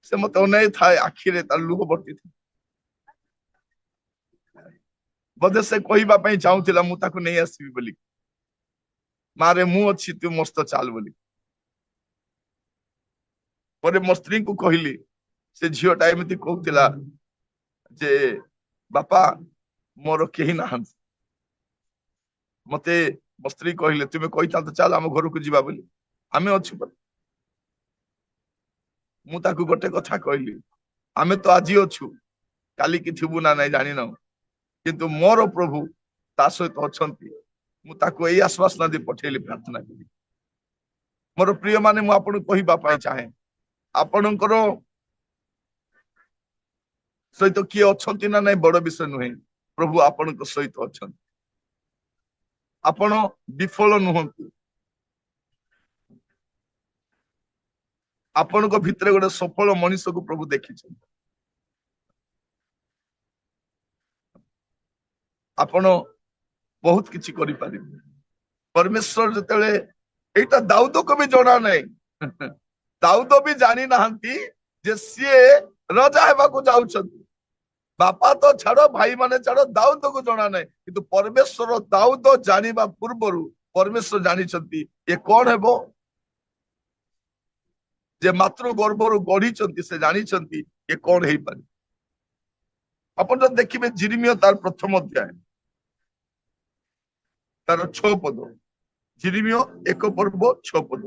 ସେ ମତେ ଅନେଇ ଥାଏ, ଆଖିରେ ତାର ଲୁହ ବର୍ତ୍ତି ଥାଏ। ବୋଧେ ସେ କହିବା ପାଇଁ ଚାହୁଁଥିଲା ମୁଁ ତାକୁ ନେଇ ଆସିବି ବୋଲି, ମାରେ ମୁଁ ଅଛି ତୁ ମୋ ସହିତ ଚାଲ ବୋଲି। ପରେ ମୋ ସ୍ତ୍ରୀଙ୍କୁ କହିଲି, ସେ ଝିଅଟା ଏମିତି କହୁଥିଲା ଯେ ବାପା ମୋର କେହି ନାହାନ୍ତି। ମତେ ମୋ ସ୍ତ୍ରୀ କହିଲେ, ତୁମେ କହିଥାନ୍ତ ଚାଲ ଆମ ଘରକୁ ଯିବା ବୋଲି, ଆମେ ଅଛୁ। ମୁଁ ତାକୁ ଗୋଟେ କଥା କହିଲି, ଆମେ ତ ଆଜି ଅଛୁ, କାଲିକି ଥିବୁ ନା ନାଇଁ ଜାଣିନାହୁଁ, କିନ୍ତୁ ମୋର ପ୍ରଭୁ ତା ସହିତ ଅଛନ୍ତି। ମୁଁ ତାକୁ ଏଇ ଆଶ୍ୱାସନା ଦେଇ ପଠେଇଲି, ପ୍ରାର୍ଥନା କଲି। ମୋର ପ୍ରିୟ ମାନେ, ମୁଁ ଆପଣଙ୍କୁ କହିବା ପାଇଁ ଚାହେଁ, ଆପଣଙ୍କର ସହିତ କିଏ ଅଛନ୍ତି ନା ନାଇଁ ବଡ ବିଷୟ ନୁହେଁ, ପ୍ରଭୁ ଆପଣଙ୍କ ସହିତ ଅଛନ୍ତି। ଆପଣ ବିଫଳ ନୁହନ୍ତୁ। ଆପଣଙ୍କ ଭିତରେ ଗୋଟେ ସଫଳ ମଣିଷକୁ ପ୍ରଭୁ ଦେଖିଛନ୍ତି। ଆପଣ ବହୁତ କିଛି କରିପାରିବେ। ପରମେଶ୍ୱର ଯେତେବେଳେ, ଏଇଟା ଦାଉଦକୁ ବି ଜଣା ନାହିଁ, ଦାଉଦ ବି ଜାଣି ନାହାନ୍ତି ଯେ ସିଏ ରାଜା ହେବାକୁ ଯାଉଛନ୍ତି। ବାପା ତ ଛାଡ, ଭାଇ ମାନେ ଛାଡ, ଦାଉଦକୁ ଜଣା ନାହିଁ, କିନ୍ତୁ ପରମେଶ୍ୱର ଦାଉଦ ଜାଣିବା ପୂର୍ବରୁ ପରମେଶ୍ୱର ଜାଣିଛନ୍ତି ଏ କଣ ହେବ। ଯେ ମାତୃ ଗର୍ଭରୁ ଗଢିଛନ୍ତି, ସେ ଜାଣିଛନ୍ତି ଏ କଣ ହେଇପାରେ। ଆପଣ ଯଦି ଦେଖିବେ ଜିରିମିୟ ତାର ପ୍ରଥମ ଅଧ୍ୟାୟ ତାର 6 ପଦ, ଜିରିମିୟ 1 ପର୍ବ 6 ପଦ।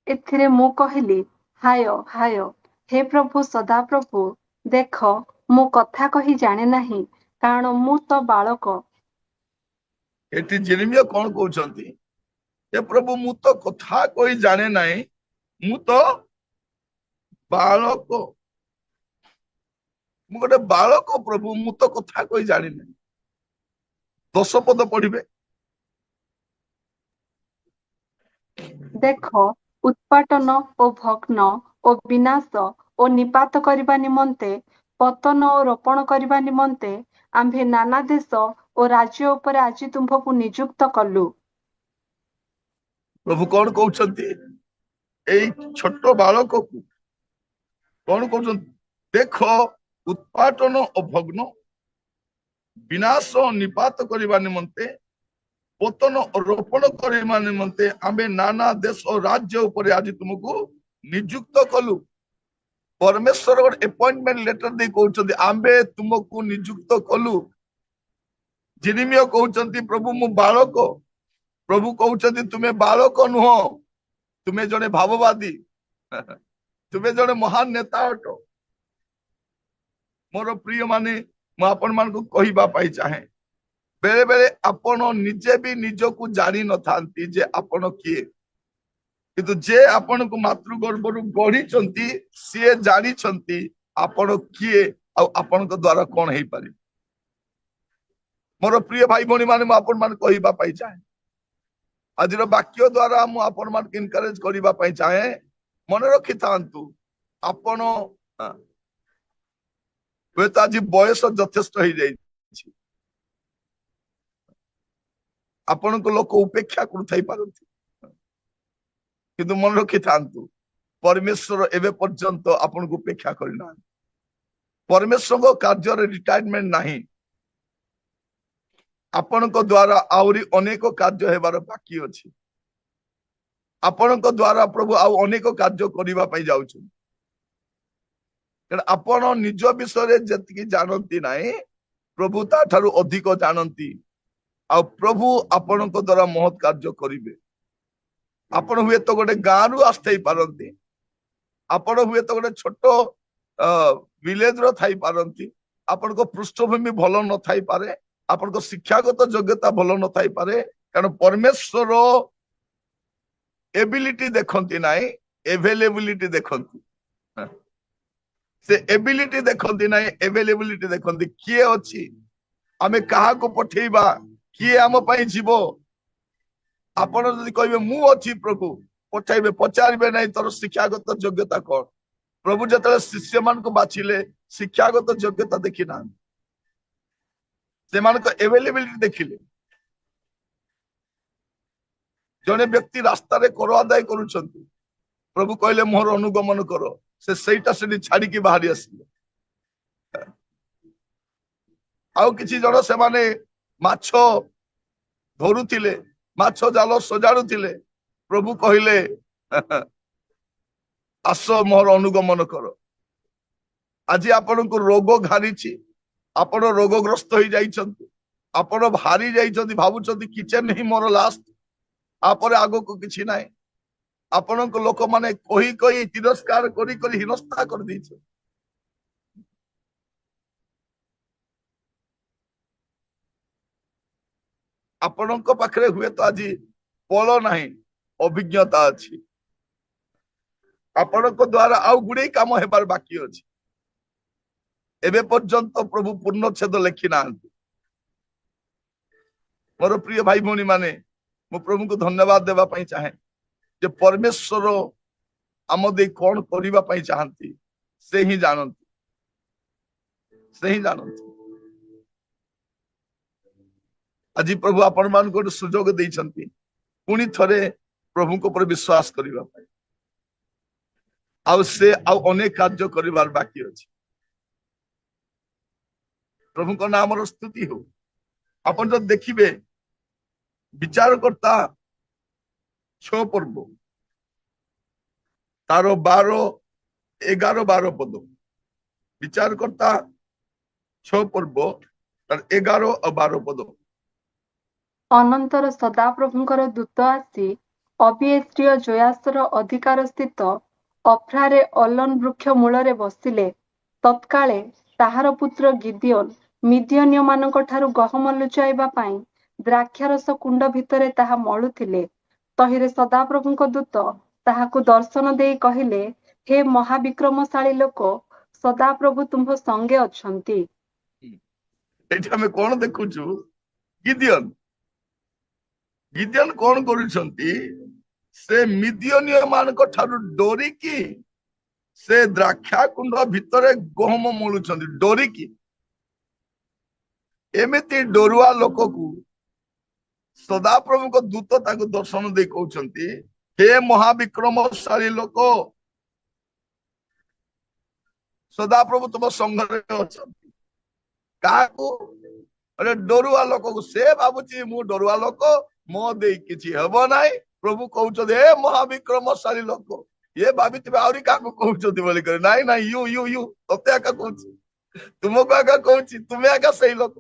ଏଥିରେ ମୁଁ କହିଲି, ହାୟ ହାୟ, ହେ ପ୍ରଭୁ ସଦାପ୍ରଭୁ, ଦେଖ ମୁଁ କଥା କହି ଜାଣେ ନାହିଁ, କାରଣ ମୁଁ ତ ବାଳକ। ଏଠି ଜିରିମିୟ କଣ କହୁଛନ୍ତି? ଏ ପ୍ରଭୁ ମୁଁ ତ କଥା କହି ଜାଣେ ନାହିଁ, ମୁଁ ତ ବାଳକ, ମୁଁ ଗୋଟେ ବାଳକ ପ୍ରଭୁ, ମୁଁ ତ କଥା କହି ଜାଣିନାହିଁ। 10 ପଦ ପଢିବେ। ଦେଖ ଉତ୍ପାଟନ ଓ ଭଗ୍ନ ଓ ବିନାଶ ଓ ନିପାତ କରିବା ନିମନ୍ତେ, ପତନ ଓ ରୋପଣ କରିବା ନିମନ୍ତେ ଆମ୍ଭେ ନାନା ଦେଶ ଓ ରାଜ୍ୟ ଉପରେ ଆଜି ତୁମ୍ଭକୁ ନିଯୁକ୍ତ କଲୁ। ପ୍ରଭୁ କଣ କହୁଛନ୍ତି? ଏଇ ଛୋଟ ବାଳକକୁ କଣ କହୁଛନ୍ତି? ଦେଖ ଉତ୍ପାଟନ ଓ ଭଗ୍ନ विनाश निपात करने निमंते पतन रोपण करने निमंते आमे नाना देश और राज्य ऊपर आज तुमको नियुक्त कलु परमेश्वर गोटे अपॉइंटमेंट लेटर दे कहते आमे तुमको नियुक्त कलु जिनिमिय कहते प्रभु मु बालक प्रभु कहते तुम्हें बालक नुह तुम्हें जड़े भाववादी तुम्हें जड़े महान नेता अट मोर प्रिय माने मुझे मान को कहवाई चाहे बेले बेले आपण निजे भी निजको जानी न था जे आपण किए किंतु जे आपण को मातृगर्भरु गढ़ी सी जानी आपण किए आपण द्वारा कौन हो पारे मोर प्रिय भाई भौणी माने कहवाई चाहे आज वाक्य द्वारा मुझे इनकरेज करने चाहे मन रखी था आपण हे तो आज बयस यथेष्ट हो जाए आपण को लोक उपेक्षा करती किंतु मन रखी था परमेश्वर एवं पर्यंत आपण को उपेक्षा करना परमेश्वर को कार्य रिटायरमेंट नहीं आपण को द्वारा आहरी अनेक कार्य हेबार बाकी अच्छी आपण को द्वारा प्रभु आउ अनेक कार्य करने जाऊँ आपण निज विषय जी जानती ना प्रभु ताठारु अधिक जानती आ प्रभु आपण द्वारा महत कार्य करेंगे आपण हुए तो गोटे गाँव रु आसई पारती आपण हुए तो गोटे छोट विलेज रे पारती आपण को पृष्ठभूमि भल न थाई पारे आपण को शिक्षागत योग्यता भल न थाई पारे कारण परमेश्वर एबिलिटी देखती ना एवेलेबिलिटी देखती से एबिलिटी देखती ना एवेलेबिलिटी देखती किए अच्छी आमे कहा को पठेबा किए आम जीव आपण जदि कहे मु अच्छी प्रभु पठाइबे पचारे ना तोर शिक्षागत योग्यता कौन प्रभु जो शिष्य मान को बाछिले शिक्षागत योग्यता देखी ना से एवेलेबिलिटी देखिले जने व्यक्ति रास्ता रे कर आदाय करुछंती प्रभु कहले मोर अनुगमन कर से सहीटा से छाड़ी की बाहरी आसिले आउ किछि जण से माने माछ धरुथिले माछ जाल सजाड़ुथिले प्रभु कहले आस मोर अनुगमन कर आज आपण को रोग घारी आपण रोगग्रस्त हो जाइछंती आपण भारी जाइछंती भाबुछंती किचन ही मोर लास्ट आपरे आगो को किछि नाही आपण को लोक माने कही कही तिरस्कार करी करी हिनस्ता कर दीछे आपण को पाखरे हुए तो आज पल नाही अभिज्ञता अछि आपण को द्वारा आउ गुडे काम हेबार बाकी अछि एबे पर्यंत प्रभु पूर्णच्छेद लिखि ना मोर प्रिय भाई भौणी माने मु प्रभु को धन्यवाद देवा पई चाहे जे परमेश्वर आम दे कौन करबा पई चाहंती से ही जानती आज प्रभु आपण मान को सुजोग देइछंती पुनी थरे प्रभु को पर विश्वास करबा पई आउ से आउ अनेक कार्य करबार बाकी अछि प्रभु को नाम रो स्तुति हो आपण जो देखिबे विचारकर्ता 6 पर्व तारो 11-12 पद विचारकर्ता 6 पर्व तार 11 और 12 पद ଅନନ୍ତର ସଦାପ୍ରଭୁଙ୍କର ଦୂତ ଆସି ଅବିଏସ୍ରିୟ ଜୋୟାସର ଅଧିକାର ସ୍ଥିତ ଅଫ୍ରାରେ ଅଲନ ବୃକ୍ଷ ମୂଳରେ ବସିଲେ। ତତ୍କାଳେ ତାହାର ପୁତ୍ର ଗିଦିଓନ ମିଦିୟନୀୟମାନଙ୍କ ଠାରୁ ଗହମ ଲୁଚାଇବା ପାଇଁ ଦ୍ରାକ୍ଷାରସ କୁଣ୍ଡ ଭିତରେ ତାହା ମଳୁଥିଲେ। ତହିଁରେ ସଦାପ୍ରଭୁଙ୍କ ଦୂତ ତାହାକୁ ଦର୍ଶନ ଦେଇ କହିଲେ, ହେ ମହାବିକ୍ରମଶାଳୀ ଲୋକ, ସଦାପ୍ରଭୁ ତୁମ୍ଭ ସଙ୍ଗେ ଅଛନ୍ତି। ଏଠି ଆମେ କଣ ଦେଖୁଛୁ? ଗିଦିଓନ କଣ କରୁଛନ୍ତି? ସେ ମିଦିୟନୀୟ ମାନଙ୍କ ଠାରୁ ଡରିକି ସେ ଦ୍ରାକ୍ଷା କୁଣ୍ଡ ଭିତରେ ଗହମ ମୂଳୁଛନ୍ତି। ଡରିକି ଏମିତି ଡରୁଆ ଲୋକକୁ ସଦାପ୍ରଭୁଙ୍କ ଦୂତ ତାଙ୍କୁ ଦର୍ଶନ ଦେଇ କହୁଛନ୍ତି, ହେ ମହାବିକ୍ରମଶାଳୀ ଲୋକ, ସଦାପ୍ରଭୁ ତୁମ ସଂଘରେ ଅଛନ୍ତି। କାହାକୁ? ଗୋଟେ ଡରୁଆ ଲୋକକୁ ସେ ଭାବୁଛି ମୁଁ ଡରୁଆ ଲୋକ ମୋ ଦେଇ କିଛି ହେବ ନାହିଁ। ପ୍ରଭୁ କହୁଛନ୍ତି ଏ ମହାବିକ୍ରମଶାଳୀ ଲୋକ, ଇଏ ଭାବିଥିବେ ଆହୁରି କାହାକୁ କହୁଛନ୍ତି ବୋଲି କରି। ନାଇଁ ନାଇଁ ୟୁ ୟୁ ୟୁ ତତେ ଆକା କହୁଛି, ତୁମକୁ ଆକା କହୁଛି, ତୁମେ ଆକା ସେଇ ଲୋକ।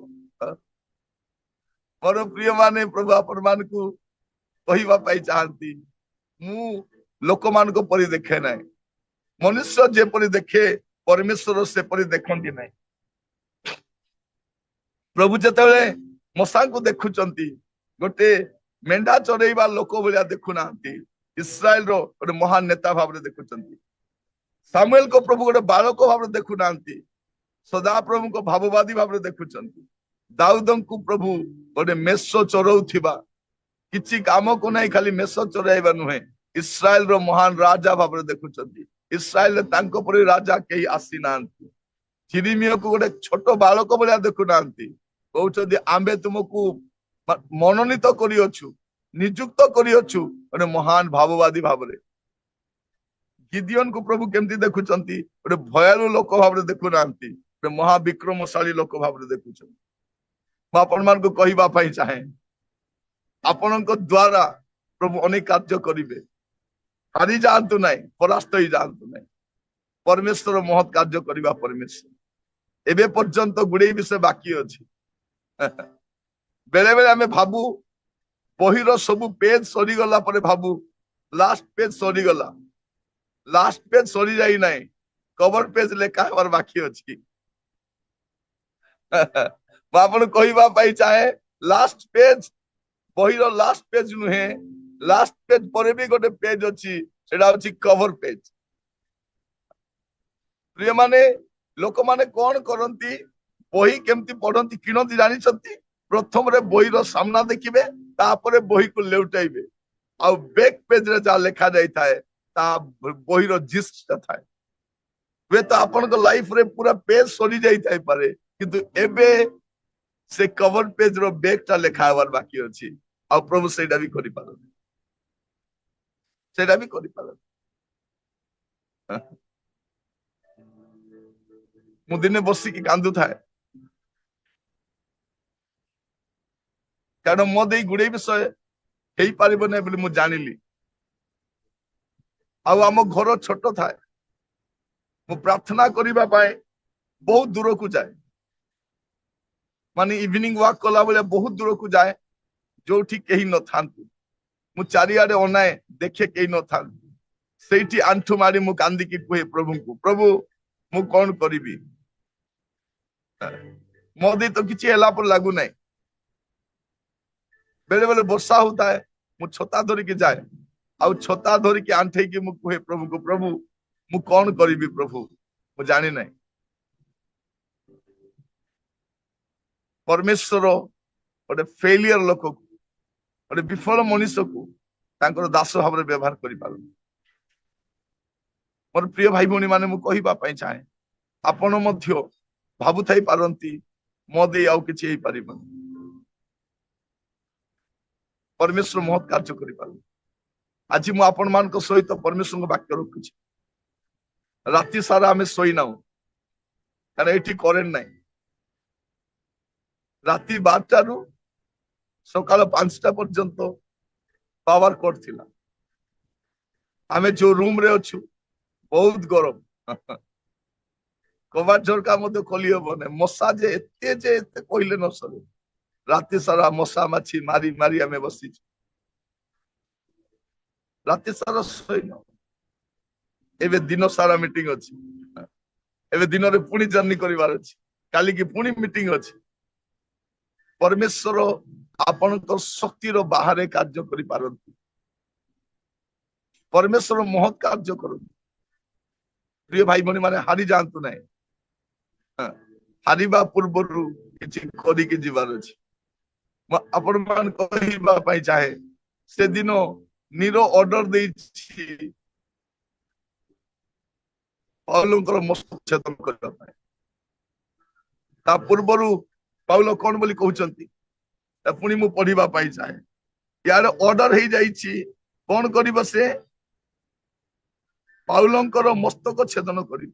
ମୋର ପ୍ରିୟ ମାନେ, ପ୍ରଭୁ ଆପଣ ମାନଙ୍କୁ କହିବା ପାଇଁ ଚାହାନ୍ତି, ମୁଁ ଲୋକମାନଙ୍କ ପରି ଦେଖେ ନାହିଁ। ମନୁଷ୍ୟ ଯେପରି ଦେଖେ ପରମେଶ୍ୱର ସେପରି ଦେଖନ୍ତି ନାହିଁ। ପ୍ରଭୁ ଯେତେବେଳେ ମଶାଙ୍କୁ ଦେଖୁଛନ୍ତି ଗୋଟେ ମେଣ୍ଢା ଚରେଇବା ଲୋକ ଭଳିଆ ଦେଖୁନାହାନ୍ତି, ଇସ୍ରାଏଲର ଗୋଟେ ମହାନ ନେତା ଭାବରେ ଦେଖୁଛନ୍ତି। ସାମୁଏଲଙ୍କ ପ୍ରଭୁ ଗୋଟେ ବାଳକ ଭାବରେ ଦେଖୁନାହାନ୍ତି, ସଦାପ୍ରଭୁଙ୍କ ଭାବବାଦୀ ଭାବରେ ଦେଖୁଛନ୍ତି। ଦାଉଦଙ୍କୁ ପ୍ରଭୁ ଗୋଟେ ମେଷ ଚରଉଥିବା, କିଛି କାମକୁ ନାହିଁ ଖାଲି ମେଷ ଚରାଇବା ନୁହେଁ, ଇସ୍ରାଏଲର ମହାନ ରାଜା ଭାବରେ ଦେଖୁଛନ୍ତି। ଇସ୍ରାଏଲରେ ତାଙ୍କ ପରି ରାଜା କେହି ଆସିନାହାନ୍ତି। ଚିରିମିୟକୁ ଗୋଟେ ଛୋଟ ବାଳକ ଭଳିଆ ଦେଖୁନାହାନ୍ତି, କହୁଛନ୍ତି ଆମ୍ଭେ ତୁମକୁ ମନୋନୀତ କରିଅଛୁ, ନିଯୁକ୍ତ କରିଅଛୁ ଗୋଟେ ମହାନ ଭାବବାଦୀ ଭାବରେ। ଗିଦିଓନକୁ ପ୍ରଭୁ କେମିତି ଦେଖୁଛନ୍ତି? ଗୋଟେ ଭୟାଳୁ ଲୋକ ଭାବରେ ଦେଖୁନାହାନ୍ତି, ଗୋଟେ ମହାବିକ୍ରମଶାଳୀ ଲୋକ ଭାବରେ ଦେଖୁଛନ୍ତି। ମୁଁ ଆପଣ ମାନଙ୍କୁ କହିବା ପାଇଁ ଚାହେଁ, ଆପଣଙ୍କ ଦ୍ଵାରା ପ୍ରଭୁ ଅନେକ କାର୍ଯ୍ୟ କରିବେ। ହାରି ଯାଆନ୍ତୁ ନାହିଁ, ପରାସ୍ତ ହେଇ ଯାଆନ୍ତୁ ନାହିଁ। ପରମେଶ୍ୱର ମହତ୍ କାର୍ଯ୍ୟ କରିବା ପରମେଶ୍ୱର। ଏବେ ପର୍ଯ୍ୟନ୍ତ ଗୁଡେଇ ବିଷୟ ବାକି ଅଛି। ବେଳେ ବେଳେ ଆମେ ଭାବୁ ବହିର ସବୁ ପେଜ ସରିଗଲା ପରେ ଭାବୁ ଲାଷ୍ଟ ପେଜ ସରିଗଲା। ଲାଷ୍ଟ ପେଜ ସରିଯାଇ ନାହିଁ, କଭର ପେଜ ଲେଖା ହେବାର ବାକି ଅଛି। ମୁଁ ଆପଣଙ୍କୁ କହିବା ପାଇଁ ଚାହେଁ, ଲାଷ୍ଟ ପେଜ ବହିର ଲାଷ୍ଟ ପେଜ ନୁହେଁ, ଲାଷ୍ଟ ପେଜ ପରେ ବି ଗୋଟେ ପେଜ ଅଛି, ସେଟା ହଉଛି କଭର ପେଜ। ପ୍ରିୟମାନେ, ଲୋକମାନେ କଣ କରନ୍ତି, ବହି କେମିତି ପଢନ୍ତି କିଣନ୍ତି ଜାଣିଛନ୍ତି? ପ୍ରଥମରେ ବହିର ସାମ୍ନା ଦେଖିବେ, ତାପରେ ବହିକୁ ଲେଉଟାଇବେ, ଆଉ ବ୍ୟାକ୍ ପେଜରେ ଯାହା ଲେଖା ଯାଇଥାଏ ତା ବହିର ଜିଷ୍ଟଟା ଥାଏ। ହୁଏତ ଆପଣଙ୍କ ଲାଇଫରେ ପୁରା ପେଜ ସରି ଯାଇଥାଇପାରେ, କିନ୍ତୁ ଏବେ ସେ କଭର ପେଜର ବ୍ୟାକଟା ଲେଖା ହେବାର ବାକି ଅଛି। ଆଉ ପ୍ରଭୁ ସେଇଟା ବି କରିପାରନ୍ତି, ସେଇଟା ବି କରିପାରନ୍ତି। ମୁଁ ଦିନେ ବସିକି କାନ୍ଦୁଥାଏ, କାରଣ ମୋ ଦେଇ ଗୁଡେଇ ବିଷୟ ହେଇପାରିବ ନାହିଁ ବୋଲି ମୁଁ ଜାଣିଲି। ଆଉ ଆମ ଘର ଛୋଟ ଥାଏ, ମୁଁ ପ୍ରାର୍ଥନା କରିବା ପାଇଁ ବହୁତ ଦୂରକୁ ଯାଏ, ମାନେ ଇଭିନିଂ ୱାକ୍ କଲା ବେଳେ ବହୁତ ଦୂରକୁ ଯାଏ, ଯୋଉଠି କେହି ନଥାନ୍ତି। ମୁଁ ଚାରିଆଡେ ଅନାଏ, ଦେଖେ କେହି ନଥାନ୍ତି। ସେଇଠି ଆଣ୍ଠୁ ମାରି ମୁଁ କାନ୍ଦିକି କୁହେ ପ୍ରଭୁଙ୍କୁ, ପ୍ରଭୁ ମୁଁ କଣ କରିବି? ମୋ ଦେଇ ତ କିଛି ହେଲା ପରେ ଲାଗୁନାହିଁ। ବେଳେ ବେଳେ ବର୍ଷା ହଉଥାଏ, ମୁଁ ଛତା ଧରିକି ଯାଏ, ଆଉ ଛତା ଧରିକି ଆଣ୍ଠେଇକି ମୁଁ କୁହେ ପ୍ରଭୁଙ୍କୁ, ପ୍ରଭୁ ମୁଁ କଣ କରିବି ପ୍ରଭୁ, ମୁଁ ଜାଣି ନାହିଁ। ପରମେଶ୍ୱର ଗୋଟେ ଫେଲିୟର ଲୋକକୁ, ଗୋଟେ ବିଫଳ ମଣିଷକୁ ତାଙ୍କର ଦାସ ଭାବରେ ବ୍ୟବହାର କରିପାରନ୍ତି। ମୋର ପ୍ରିୟ ଭାଇ ଭଉଣୀ ମାନେ, ମୁଁ କହିବା ପାଇଁ ଚାହେଁ, ଆପଣ ମଧ୍ୟ ଭାବୁଥାଇ ପାରନ୍ତି ମୋ ଦେଇ ଆଉ କିଛି ହେଇପାରିବନି। ପରମେଶ୍ୱର ମହତ୍ କାର୍ଯ୍ୟ କରିପାରନ୍ତି। ଆଜି ମୁଁ ଆପଣ ମାନଙ୍କ ସହିତ ପରମେଶ୍ୱରଙ୍କ ବାକ୍ୟ ରଖୁଛି। ରାତି ସାରା ଆମେ ଶୋଇନାଉ, କାରଣ ଏଠି କରେଣ୍ଟ ନାହିଁ। ରାତି 12ଟାରୁ ସକାଳ 5ଟା ପର୍ଯ୍ୟନ୍ତ ପାୱାର କଟ ଥିଲା। ଆମେ ଯୋଉ ରୁମ ରେ ଅଛୁ ବହୁତ ଗରମ, କବାଟ ଝରକା ମଧ୍ୟ ଖୋଲି ହବନି। ମଶା ଯେ ଏତେ କହିଲେ ନ ସରେ। ରାତି ସାରା ମଶା ମାଛି ମାରି ମାରି ଆମେ ବସିଛୁ, ରାତି ସାରା ଶୋଇନ। ଏବେ ଦିନ ସାରା ମିଟିଂ ଅଛି, ଏବେ ଦିନରେ ପୁଣି ଜର୍ଣ୍ଣି କରିବାର ଅଛି, କାଲିକି ପୁଣି ମିଟିଂ ଅଛି। ପରମେଶ୍ୱର ଆପଣଙ୍କ ଶକ୍ତିର ବାହାରେ କାର୍ଯ୍ୟ କରିପାରନ୍ତି। ପରମେଶ୍ୱର ମହତ୍ କାର୍ଯ୍ୟ କରନ୍ତି। ପ୍ରିୟ ଭାଇ ଭଉଣୀ ମାନେ, ହାରି ଯାଆନ୍ତୁ ନାହିଁ। ହାରିବା ପୂର୍ବରୁ କିଛି କରିକି ଯିବାର ଅଛି। ମୁଁ ଆପଣ ମାନଙ୍କୁ କହିବା ପାଇଁ ଚାହେଁ, ସେଦିନ ନୀର ଅର୍ଡର ଦେଇଛି ପାଉଲଙ୍କର ମସ୍ତକ ଛେଦନ କରିବା ପାଇଁ। ତା ପୂର୍ବରୁ ପାଉଲ କଣ ବୋଲି କହୁଛନ୍ତି, ପୁଣି ମୁଁ ପଢିବା ପାଇଁ ଚାହେଁ। ୟାର ଅର୍ଡର ହେଇଯାଇଛି, କଣ କରିବ ସେ? ପାଉଲଙ୍କର ମସ୍ତକ ଛେଦନ କରିବ।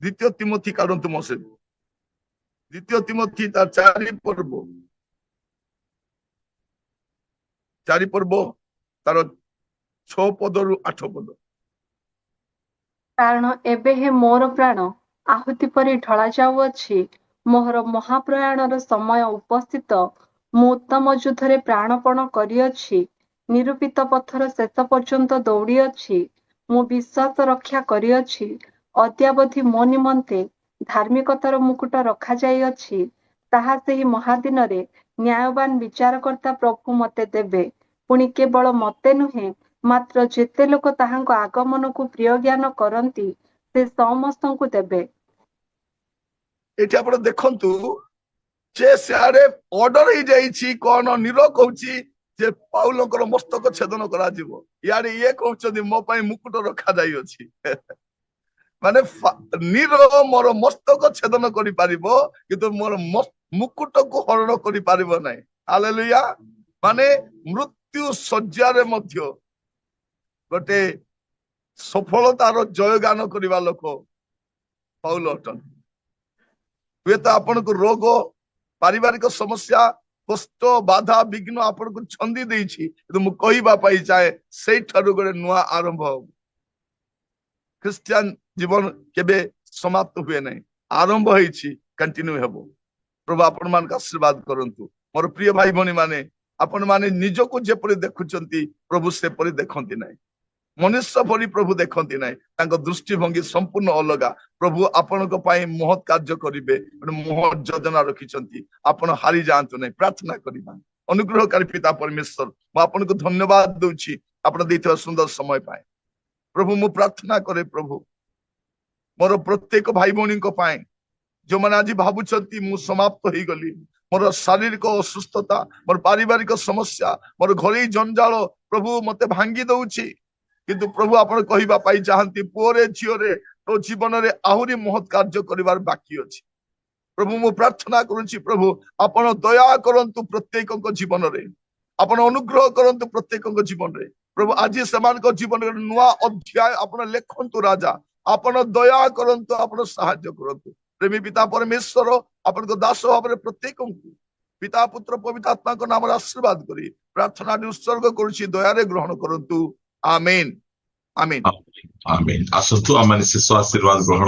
ଦ୍ୱିତୀୟ ତିମୋଥୀ କାଢ଼ନ୍ତୁ ମୋ ସହିତ, ଦ୍ୱିତୀୟ ତିମୋଥୀ ତାର 4 ପର୍ବ ତାର 6 ପଦରୁ 8 ପଦ। କାରଣ ଏବେ ହେ ମୋର ପ୍ରାଣ ଆହୁତି ପରି ଢଳା ଯାଉଅଛି, ମୋହର ମହାପ୍ରୟାଣର ସମୟ ଉପସ୍ଥିତ। ମୁଁ ଉତ୍ତମ ଯୁଦ୍ଧରେ ପ୍ରାଣପଣ କରିଅଛି, ନିରୂପିତ ପଥର ଶେଷ ପର୍ଯ୍ୟନ୍ତ ଦୌଡ଼ିଅଛି, ମୁଁ ବିଶ୍ୱାସ ରକ୍ଷା କରିଅଛି। ଅଦ୍ୟାବଧି ମୋ ନିମନ୍ତେ ଧାର୍ମିକତାର ମୁକୁଟ ରଖାଯାଇଅଛି, ତାହା ସେହି ମହାଦିନରେ ନ୍ୟାୟବାନ ବିଚାରକର୍ତ୍ତା ପ୍ରଭୁ ମତେ ଦେବେ। ପୁଣି କେବଳ ମତେ ନୁହେଁ, ମାତ୍ର ଯେତେ ଲୋକ ତାହାଙ୍କ ଆଗମନକୁ ପ୍ରିୟ ଜ୍ଞାନ କରନ୍ତି, ସେ ସମସ୍ତଙ୍କୁ ଦେବେ। ଏଠି ଆପଣ ଦେଖନ୍ତୁ ଯେ ସିଆଡେ ଅର୍ଡର ହେଇଯାଇଛି କଣ? ନୀର କହୁଛି ଯେ ପାଉଲଙ୍କର ମସ୍ତକ ଛେଦନ କରାଯିବ, ଇଆଡେ ଇଏ କହୁଛନ୍ତି ମୋ ପାଇଁ ମୁକୁଟ ରଖାଯାଇଅଛି। ମାନେ ନୀର ମୋର ମସ୍ତକ ଛେଦନ କରିପାରିବ, କିନ୍ତୁ ମୋର ମୁକୁଟକୁ ହରଣ କରିପାରିବ ନାହିଁ। ହାଲେଲୁୟା। ମାନେ ମୃତ୍ୟୁ ଶଯ୍ୟାରେ ମଧ୍ୟ ଗୋଟେ ସଫଳତାର ଜୟଗାନ କରିବା ଲୋକ ପାଉଲ ଅଟନ୍ତି। ହୁଏତ ଆପଣଙ୍କୁ ରୋଗ, ପାରିବାରିକ ସମସ୍ୟା, କଷ୍ଟ, ବାଧା, ବିଘ୍ନ ଆପଣଙ୍କୁ ଛନ୍ଦି ଦେଇଛି, କିନ୍ତୁ ମୁଁ କହିବା ପାଇଁ ଚାହେଁ ସେଇଠାରୁ ଗୋଟେ ନୂଆ ଆରମ୍ଭ ହବ। ଖ୍ରୀଷ୍ଟିଆନ ଜୀବନ କେବେ ସମାପ୍ତ ହୁଏ ନାହିଁ, ଆରମ୍ଭ ହେଇଛି, କଣ୍ଟିନ୍ୟୁ ହେବ। ପ୍ରଭୁ ଆପଣ ମାନଙ୍କୁ ଆଶୀର୍ବାଦ କରନ୍ତୁ। ମୋର ପ୍ରିୟ ଭାଇ ଭଉଣୀ ମାନେ, ଆପଣ ମାନେ ନିଜକୁ ଯେପରି ଦେଖୁଛନ୍ତି ପ୍ରଭୁ ସେପରି ଦେଖନ୍ତି ନାହିଁ, ମନୁଷ୍ୟ ଭଳି ପ୍ରଭୁ ଦେଖନ୍ତି ନାହିଁ। ତାଙ୍କ ଦୃଷ୍ଟିଭଙ୍ଗୀ ସମ୍ପୂର୍ଣ୍ଣ ଅଲଗା। ପ୍ରଭୁ ଆପଣଙ୍କ ପାଇଁ ମହତ୍ କାର୍ଯ୍ୟ କରିବେ, ମହତ୍ ଯୋଜନା ରଖିଛନ୍ତି। ଆପଣ ହାରି ଯାଆନ୍ତୁ ନାହିଁ, ପ୍ରାର୍ଥନା କରିବା। ଅନୁଗ୍ରହକାରୀ ପିତା ପରମେଶ୍ୱର, ମୁଁ ଆପଣଙ୍କୁ ଧନ୍ୟବାଦ ଦଉଛି ଆପଣ ଦେଇଥିବା ସୁନ୍ଦର ସମୟ ପାଇଁ। ପ୍ରଭୁ ମୁଁ ପ୍ରାର୍ଥନା କରେ, ପ୍ରଭୁ ମୋର ପ୍ରତ୍ୟେକ ଭାଇ ଭଉଣୀଙ୍କ ପାଇଁ, ଯୋଉମାନେ ଆଜି ଭାବୁଛନ୍ତି ମୁଁ ସମାପ୍ତ ହେଇଗଲି, ମୋର ଶାରୀରିକ ଅସୁସ୍ଥତା, ମୋର ପାରିବାରିକ ସମସ୍ୟା, ମୋର ଘରୋଇ ଜଞ୍ଜାଳ ପ୍ରଭୁ ମତେ ଭାଙ୍ଗି ଦଉଛି, କିନ୍ତୁ ପ୍ରଭୁ ଆପଣ କହିବା ପାଇଁ ଚାହାନ୍ତି ପୁଅରେ ଝିଅରେ ତୋ ଜୀବନରେ ଆହୁରି ମହତ୍ କାର୍ଯ୍ୟ କରିବାର ବାକି ଅଛି। ପ୍ରଭୁ ମୁଁ ପ୍ରାର୍ଥନା କରୁଛି, ପ୍ରଭୁ ଆପଣ ଦୟା କରନ୍ତୁ ପ୍ରତ୍ୟେକଙ୍କ ଜୀବନରେ, ଆପଣ ଅନୁଗ୍ରହ କରନ୍ତୁ ପ୍ରତ୍ୟେକଙ୍କ ଜୀବନରେ। ପ୍ରଭୁ ଆଜି ସେମାନଙ୍କ ଜୀବନରେ ନୂଆ ଅଧ୍ୟାୟ ଆପଣ ଲେଖନ୍ତୁ ରାଜା, ଆପଣ ଦୟା କରନ୍ତୁ, ଆପଣ ସାହାଯ୍ୟ କରନ୍ତୁ। ପ୍ରେମୀ ପିତା ପରମେଶ୍ୱର, ଆପଣଙ୍କ ଦାସ ଭାବରେ ପ୍ରତ୍ୟେକଙ୍କୁ ପିତା ପୁତ୍ର ପବିତ୍ର ଆତ୍ମାଙ୍କ ନାମରେ ଆଶୀର୍ବାଦ କରି ପ୍ରାର୍ଥନା ଉତ୍ସର୍ଗ କରୁଛି, ଦୟାରେ ଗ୍ରହଣ କରନ୍ତୁ। ଆମେନ୍। ଆମେନ୍। ଆମେନ୍। ଆସନ୍ତୁ ଆମେ ଶେଷ ଆଶୀର୍ବାଦ ଗ୍ରହଣ